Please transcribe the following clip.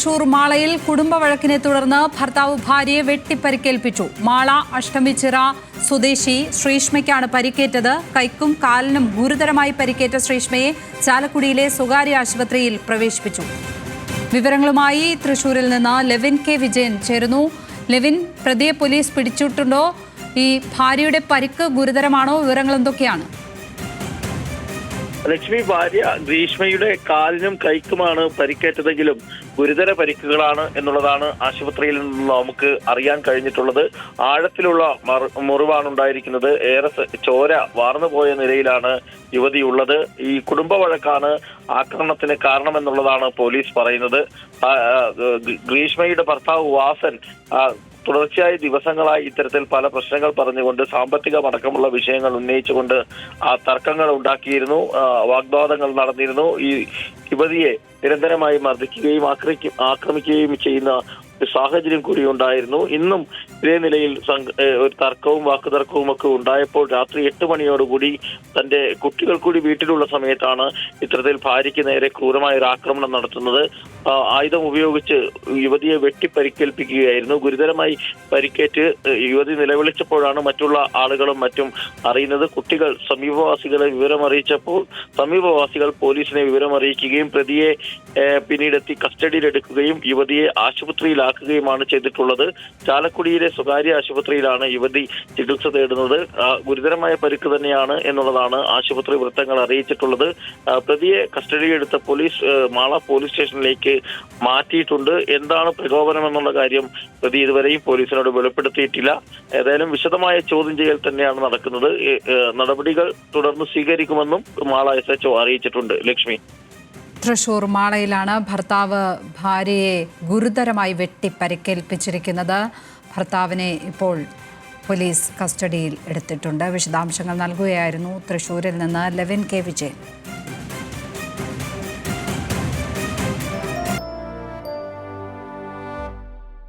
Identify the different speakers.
Speaker 1: തൃശൂർ മാളയിൽ കുടുംബ വഴക്കിനെ തുടർന്ന് ഭർത്താവ് ഭാര്യയെ വെട്ടിപ്പരിക്കേൽപ്പിച്ചു. മാള അഷ്ടമിച്ചിറ സ്വദേശി ശ്രീഷ്മയ്ക്കാണ് പരിക്കേറ്റത്. കൈക്കും കാലിനും ഗുരുതരമായി പരിക്കേറ്റ ശ്രീഷ്മയെ ചാലക്കുടിയിലെ സ്വകാര്യ ആശുപത്രിയിൽ പ്രവേശിപ്പിച്ചു. വിവരങ്ങളുമായി തൃശൂരിൽ നിന്ന് ലെവിൻ കെ വിജയൻ ചേരുന്നു. ലെവിൻ, പ്രതിയെ പോലീസ് പിടിച്ചിട്ടുണ്ടോ? ഈ ഭാര്യയുടെ പരിക്ക് ഗുരുതരമാണോ? വിവരങ്ങൾ എന്തൊക്കെയാണ്?
Speaker 2: ലക്ഷ്മി, ഭാര്യ ഗ്രീഷ്മയുടെ കാലിനും കൈക്കുമാണ് പരിക്കേറ്റതെങ്കിലും ഗുരുതര പരിക്കുകളാണ് എന്നുള്ളതാണ് ആശുപത്രിയിൽ നിന്ന് നമുക്ക് അറിയാൻ കഴിഞ്ഞിട്ടുള്ളത്. ആഴത്തിലുള്ള മുറിവാണ് ഉണ്ടായിരിക്കുന്നത്. ഏറെ ചോര വാർന്നുപോയ നിലയിലാണ് യുവതി ഉള്ളത്. ഈ കുടുംബ വഴക്കാണ് ആക്രമണത്തിന് കാരണമെന്നുള്ളതാണ് പോലീസ് പറയുന്നത്. ഗ്രീഷ്മയുടെ ഭർത്താവ് വാസൻ തുടർച്ചയായ ദിവസങ്ങളായി ഇത്തരത്തിൽ പല പ്രശ്നങ്ങൾ പറഞ്ഞുകൊണ്ട് സാമ്പത്തികമടക്കമുള്ള വിഷയങ്ങൾ ഉന്നയിച്ചുകൊണ്ട് തർക്കങ്ങൾ ഉണ്ടാക്കിയിരുന്നു, വാഗ്വാദങ്ങൾ നടന്നിരുന്നു. ഈ യുവതിയെ നിരന്തരമായി മർദ്ദിക്കുകയും ആക്രമിക്കുകയും ചെയ്യുന്ന ഒരു സാഹചര്യം കൂടി ഉണ്ടായിരുന്നു. ഇന്നും ഇതേ നിലയിൽ ഒരു തർക്കവും വാക്കുതർക്കവും ഒക്കെ ഉണ്ടായപ്പോൾ രാത്രി 8 മണിയോടുകൂടി തന്റെ കുട്ടികൾ കൂടി വീട്ടിലുള്ള സമയത്താണ് ഇത്തരത്തിൽ ഭാര്യയ്ക്ക് നേരെ ക്രൂരമായ ഒരു ആക്രമണം നടത്തുന്നത്. ആയുധം ഉപയോഗിച്ച് യുവതിയെ വെട്ടിപ്പരിക്കേൽപ്പിക്കുകയായിരുന്നു. ഗുരുതരമായി പരിക്കേറ്റ് യുവതി നിലവിളിച്ചപ്പോഴാണ് മറ്റുള്ള ആളുകളും മറ്റും അറിയുന്നത്. കുട്ടികൾ സമീപവാസികളെ വിവരമറിയിച്ചപ്പോൾ സമീപവാസികൾ പോലീസിനെ വിവരമറിയിക്കുകയും പ്രതിയെ പിന്നീടെത്തി കസ്റ്റഡിയിലെടുക്കുകയും യുവതിയെ ആശുപത്രിയിലാക്കുകയുമാണ് ചെയ്തിട്ടുള്ളത്. ചാലക്കുടിയിലെ സ്വകാര്യ ആശുപത്രിയിലാണ് യുവതി ചികിത്സ തേടുന്നത്. ഗുരുതരമായ പരിക്ക് തന്നെയാണ് എന്നുള്ളതാണ് ആശുപത്രി വൃത്തങ്ങൾ അറിയിച്ചിട്ടുള്ളത്. പ്രതിയെ കസ്റ്റഡിയിലെടുത്ത പോലീസ് മാള പോലീസ് സ്റ്റേഷനിലേക്ക് മാറ്റിയിട്ടുണ്ട്. എന്താണ് പ്രകോപനം എന്നുള്ള കാര്യം പ്രതി ഇതുവരെയും പോലീസിനോട് വെളിപ്പെടുത്തിയിട്ടില്ല. ഏതായാലും വിശദമായ ചോദ്യം ചെയ്യൽ തന്നെയാണ് നടക്കുന്നത്. നടപടികൾ തുടർന്ന് സ്വീകരിക്കുമെന്നും മാള SHO അറിയിച്ചിട്ടുണ്ട്. ലക്ഷ്മി,
Speaker 1: തൃശൂർ മാളയിലാണ് ഭർത്താവ് ഭാര്യയെ ഗുരുതരമായി വെട്ടിപ്പരിക്കേൽപ്പിച്ചിരിക്കുന്നത്. ഭർത്താവിനെ ഇപ്പോൾ പോലീസ് കസ്റ്റഡിയിൽ എടുത്തിട്ടുണ്ട്. വിശദാംശങ്ങൾ നൽകുകയായിരുന്നു തൃശൂരിൽ നിന്ന് ലെവിൻ കെ വിജയൻ.